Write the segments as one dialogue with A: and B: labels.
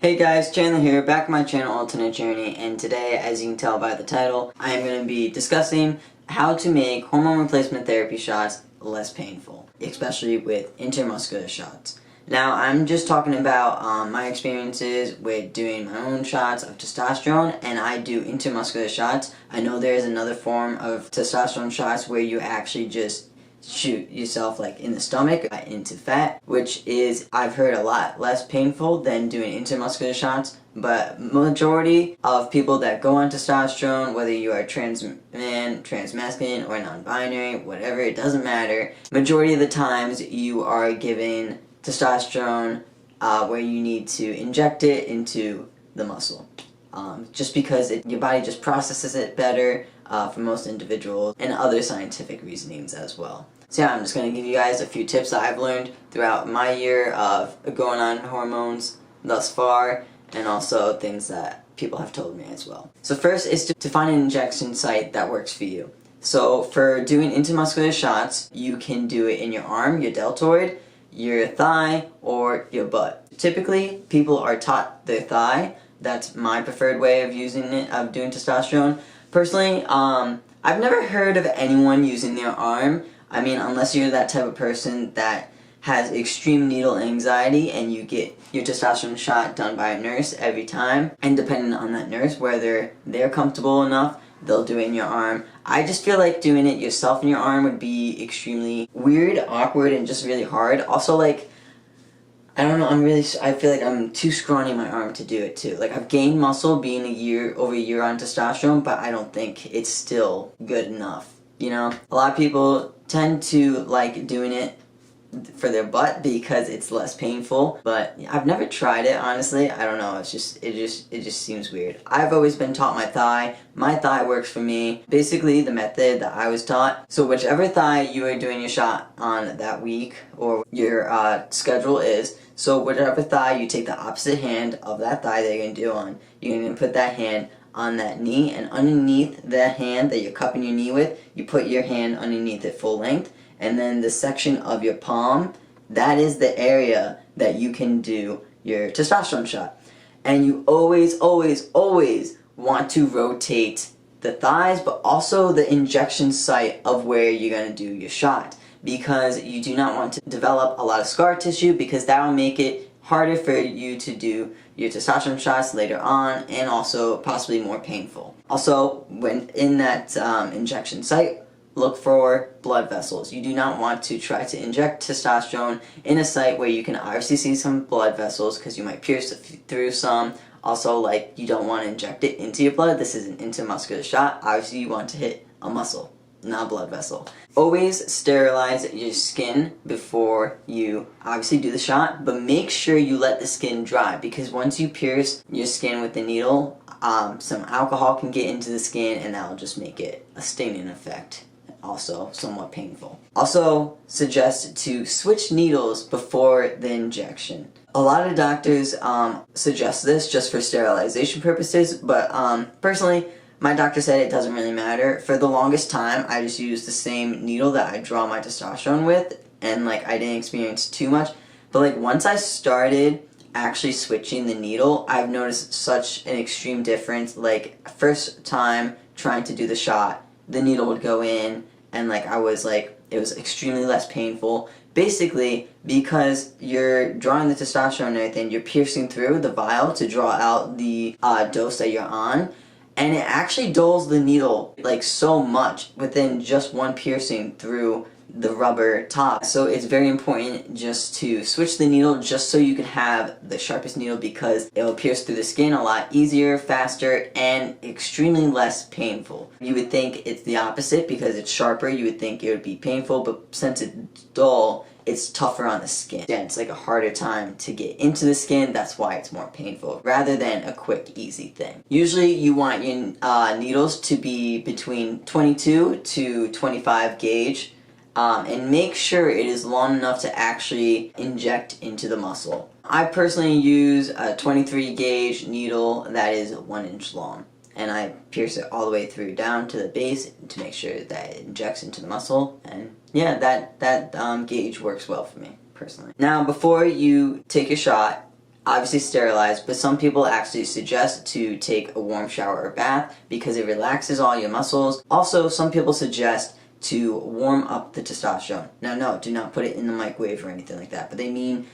A: Hey guys, Chandler here, back on my channel Alternate Journey, and today, as you can tell by the title, I am going to be discussing how to make hormone replacement therapy shots less painful, especially with intramuscular shots. Now, I'm just talking about my experiences with doing my own shots of testosterone, and I do intramuscular shots. I know there is another form of testosterone shots where you actually just shoot yourself like in the stomach into fat, which is, I've heard, a lot less painful than doing intramuscular shots. But majority of people that go on testosterone, whether you are trans man, trans-masculine, or non-binary, whatever, it doesn't matter, majority of the times you are given testosterone where you need to inject it into the muscle. Just because your body just processes it better for most individuals, and other scientific reasonings as well. So yeah, I'm just going to give you guys a few tips that I've learned throughout my year of going on hormones thus far, and also things that people have told me as well. So first is to find an injection site that works for you. So for doing intramuscular shots, you can do it in your arm, your deltoid, your thigh, or your butt. Typically, people are taught their thigh. That's my preferred way of using it, of doing testosterone. Personally, I've never heard of anyone using their arm. I mean, unless you're that type of person that has extreme needle anxiety and you get your testosterone shot done by a nurse every time, and depending on that nurse, whether they're comfortable enough, they'll do it in your arm. I just feel like doing it yourself in your arm would be extremely weird, awkward, and just really hard. Also, like, I don't know, I feel like I'm too scrawny in my arm to do it too. Like, I've gained muscle being over a year on testosterone, but I don't think it's still good enough, you know? A lot of people tend to like doing it for their butt because it's less painful, but I've never tried it, honestly. I don't know, it just seems weird. I've always been taught my thigh. My thigh works for me. Basically, the method that I was taught. So whichever thigh you are doing your shot on that week, or your schedule is, so whatever thigh, you take the opposite hand of that thigh that you're going to do on. You're going to put that hand on that knee, and underneath that hand that you're cupping your knee with, you put your hand underneath it full length, and then the section of your palm, that is the area that you can do your testosterone shot. And you always, always, always want to rotate the thighs, but also the injection site of where you're going to do your shot, because you do not want to develop a lot of scar tissue, because that will make it harder for you to do your testosterone shots later on, and also possibly more painful. Also, when in that injection site, look for blood vessels. You do not want to try to inject testosterone in a site where you can obviously see some blood vessels, because you might pierce through some. Also, like, you don't want to inject it into your blood. This is an intramuscular shot. Obviously, you want to hit a muscle, not a blood vessel. Always sterilize your skin before you obviously do the shot, but make sure you let the skin dry, because once you pierce your skin with the needle, some alcohol can get into the skin, and that will just make it a stinging effect. Also somewhat painful. Also suggest to switch needles before the injection. A lot of doctors suggest this just for sterilization purposes, but personally, my doctor said it doesn't really matter. For the longest time, I just used the same needle that I draw my testosterone with, and like, I didn't experience too much. But like, once I started actually switching the needle, I've noticed such an extreme difference. Like, first time trying to do the shot, the needle would go in, and like, it was extremely less painful. Basically, because you're drawing the testosterone and everything, you're piercing through the vial to draw out the dose that you're on, and it actually dulls the needle like so much within just one piercing through the rubber top. So it's very important just to switch the needle, just so you can have the sharpest needle, because it will pierce through the skin a lot easier, faster, and extremely less painful. You would think it's the opposite, because it's sharper, you would think it would be painful, but since it's dull, it's tougher on the skin. Yeah, it's like a harder time to get into the skin, that's why it's more painful, rather than a quick, easy thing. Usually you want your needles to be between 22 to 25 gauge, and make sure it is long enough to actually inject into the muscle. I personally use a 23 gauge needle that is 1 inch long, and I pierce it all the way through down to the base to make sure that it injects into the muscle, and yeah, that gauge works well for me, personally. Now, before you take a shot, obviously sterilized, but some people actually suggest to take a warm shower or bath because it relaxes all your muscles. Also, some people suggest to warm up the testosterone. Now, no, do not put it in the microwave or anything like that, but they mean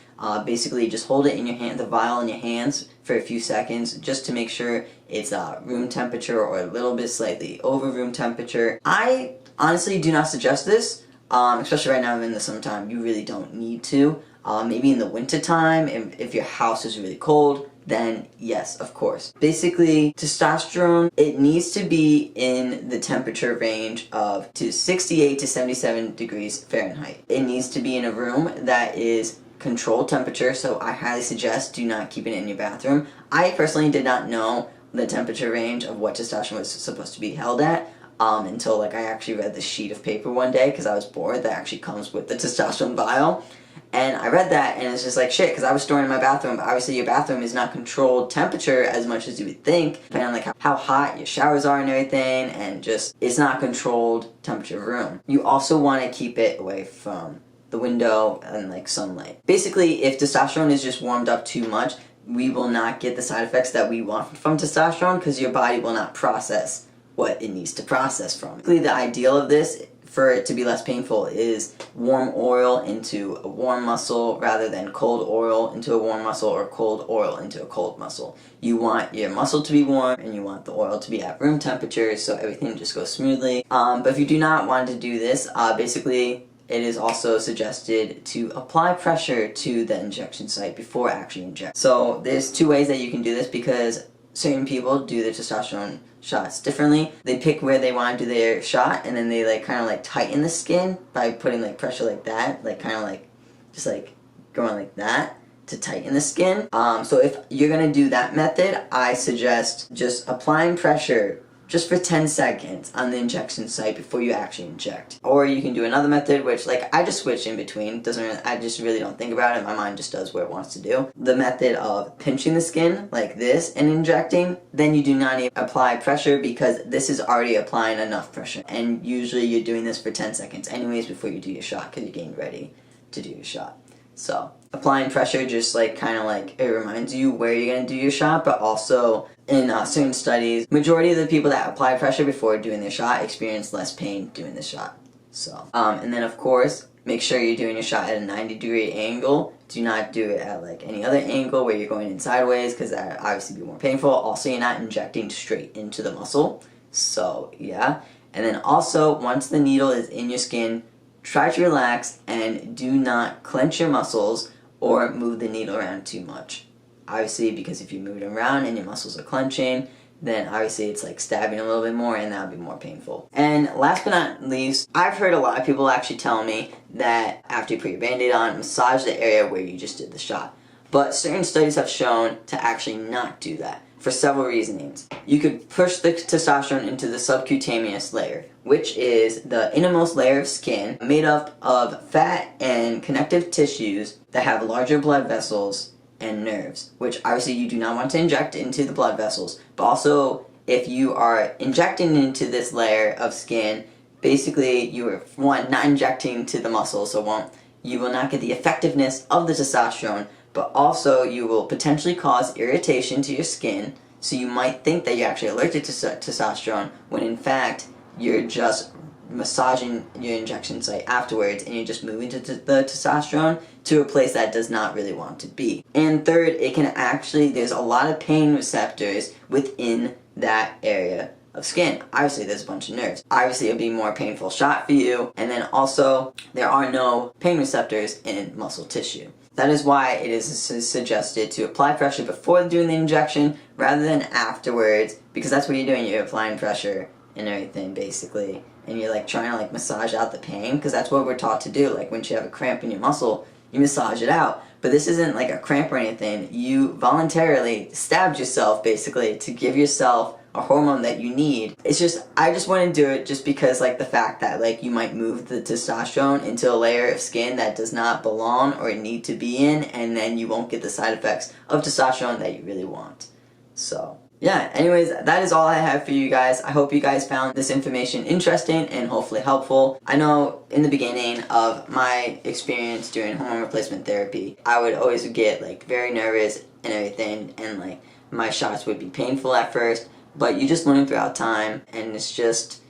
A: basically just hold it in your hand, the vial in your hands for a few seconds just to make sure it's room temperature or a little bit slightly over room temperature. I honestly do not suggest this, especially right now in the summertime. You really don't need to. Maybe in the winter time, if your house is really cold, then yes, of course. Basically, testosterone, it needs to be in the temperature range of 68 to 77 degrees Fahrenheit. It needs to be in a room that is controlled temperature, so I highly suggest do not keep it in your bathroom. I personally did not know the temperature range of what testosterone was supposed to be held at until like I actually read the sheet of paper one day because I was bored that actually comes with the testosterone vial. And I read that, and it's just like, shit, because I was storing in my bathroom, but obviously your bathroom is not controlled temperature as much as you would think, depending on like how hot your showers are and everything, and just, it's not controlled temperature room. You also want to keep it away from the window and like sunlight. Basically, if testosterone is just warmed up too much, we will not get the side effects that we want from testosterone because your body will not process what it needs to process from. Basically, the ideal of this, for it to be less painful, is warm oil into a warm muscle rather than cold oil into a warm muscle or cold oil into a cold muscle. You want your muscle to be warm and you want the oil to be at room temperature so everything just goes smoothly. But if you do not want to do this, basically it is also suggested to apply pressure to the injection site before actually inject. So there's two ways that you can do this because certain people do their testosterone shots differently. They pick where they want to do their shot and then they like kind of like tighten the skin by putting like pressure like that, like kind of like just like going like that to tighten the skin. So if you're gonna do that method, I suggest just applying pressure just for 10 seconds on the injection site before you actually inject. Or you can do another method, which like I just switch in between. I just really don't think about it. My mind just does what it wants to do. The method of pinching the skin like this and injecting, then you do not need to apply pressure because this is already applying enough pressure. And usually you're doing this for 10 seconds anyways before you do your shot because you're getting ready to do your shot. So applying pressure just like kind of like it reminds you where you're going to do your shot, but also in certain studies, majority of the people that apply pressure before doing their shot experience less pain doing the shot. So, and then of course, make sure you're doing your shot at a 90-degree angle. Do not do it at like any other angle where you're going in sideways because that obviously be more painful. Also, you're not injecting straight into the muscle. So, yeah. And then also, once the needle is in your skin, try to relax and do not clench your muscles or move the needle around too much. Obviously, because if you move it around and your muscles are clenching, then obviously it's like stabbing a little bit more and that would be more painful. And last but not least, I've heard a lot of people actually tell me that after you put your Band-Aid on, massage the area where you just did the shot. But certain studies have shown to actually not do that for several reasons. You could push the testosterone into the subcutaneous layer, which is the innermost layer of skin made up of fat and connective tissues that have larger blood vessels and nerves, which obviously you do not want to inject into the blood vessels. But also, if you are injecting into this layer of skin, basically you are, one, not injecting to the muscle, so you will not get the effectiveness of the testosterone, but also you will potentially cause irritation to your skin, so you might think that you're actually allergic to testosterone, when in fact you're just massaging your injection site afterwards and you're just moving to the testosterone to a place that does not really want to be. And third, it can actually, there's a lot of pain receptors within that area of skin. Obviously there's a bunch of nerves. Obviously it'll be a more painful shot for you, and then also there are no pain receptors in muscle tissue. That is why it is suggested to apply pressure before doing the injection rather than afterwards, because that's what you're doing, you're applying pressure and everything basically, and you're like trying to like massage out the pain, because that's what we're taught to do. Like when you have a cramp in your muscle, you massage it out. But this isn't like a cramp or anything. You voluntarily stabbed yourself basically to give yourself a hormone that you need. It's just, I just want to do it just because like the fact that like you might move the testosterone into a layer of skin that does not belong or need to be in, and then you won't get the side effects of testosterone that you really want. So yeah, anyways, that is all I have for you guys. I hope you guys found this information interesting and hopefully helpful. I know in the beginning of my experience during hormone replacement therapy, I would always get like very nervous and everything, and like my shots would be painful at first, but you just learn throughout time, and it's just,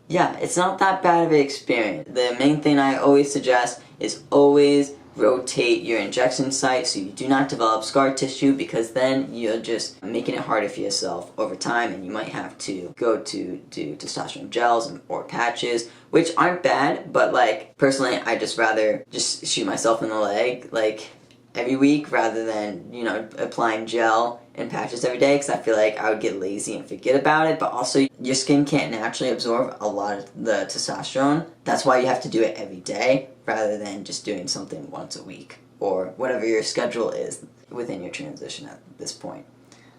A: yeah, it's not that bad of an experience. The main thing I always suggest is always rotate your injection site so you do not develop scar tissue, because then you're just making it harder for yourself over time, and you might have to go to do testosterone gels or patches, which aren't bad, but like personally I just rather just shoot myself in the leg like every week rather than, you know, applying gel and patches every day, because I feel like I would get lazy and forget about it. But also your skin can't naturally absorb a lot of the testosterone. That's why you have to do it every day rather than just doing something once a week or whatever your schedule is within your transition at this point.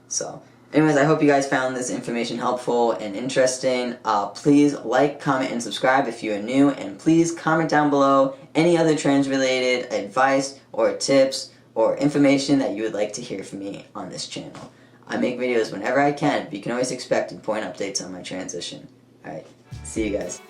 A: So anyways, I hope you guys found this information helpful and interesting. Please like, comment, and subscribe if you are new, and please comment down below any other trans-related advice or tips or information that you would like to hear from me on this channel. I make videos whenever I can, but you can always expect important updates on my transition. Alright, see you guys.